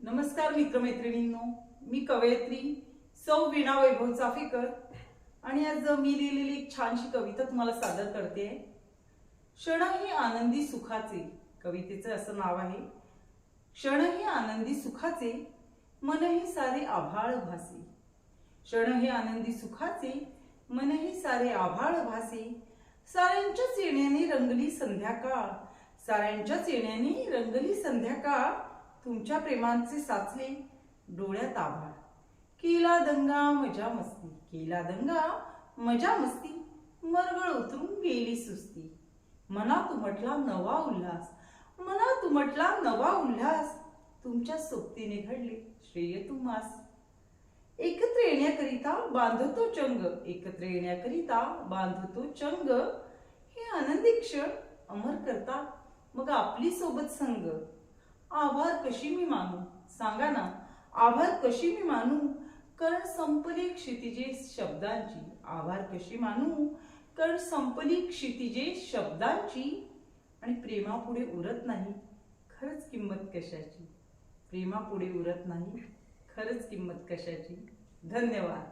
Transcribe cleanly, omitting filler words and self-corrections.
नमस्कार मित्रमैत्रिणींनो, मी कवयित्री सौ वीणा वैभव चाफेकर आणि आज मी लिहिलेली एक छानशी कविता तुम्हाला सादर करते। क्षण ही आनंदी सुखाचे, कवितेचं असं नाव आहे। क्षण ही आनंदी सुखाचे, मन ही सारे आभाळ भासे। क्षण ही आनंदी सुखाचे, मन ही सारे आभाळ भासे। साऱ्यांच्याच येण्याने रंगली संध्याकाळ, साऱ्यांच्याच येण्याने रंगली संध्याकाळ। तुमच्या प्रेमांचे साचले डोळ्यात आभाळ। केला दंगा मजा मस्ती, केला दंगा मजा मस्ती। मरगळ उतरून गेली सुस्ती, मनात उमटला नवा उल्हास, मनात उमटला नवा उल्हास। तुमच्या सोबतीने घडले श्रेय तुम्हास। एकत्र येण्याकरिता बांधतो चंग, एकत्र येण्याकरिता बांधतो चंग। हे आनंदी क्षण अमर करतात मग आपली सोबत संग। आभार कशी मी मानू, सांगा ना, आभार कशी मी मानू। कारण संपली क्षितिजे शब्दांची, आभार कशी मानू। कारण संपली क्षितिजे शब्दांची। आणि प्रेमापुढे उरत नाही खरंच किंमत कशाची, प्रेमापुढे उरत नाही खरंच किंमत कशाची। धन्यवाद।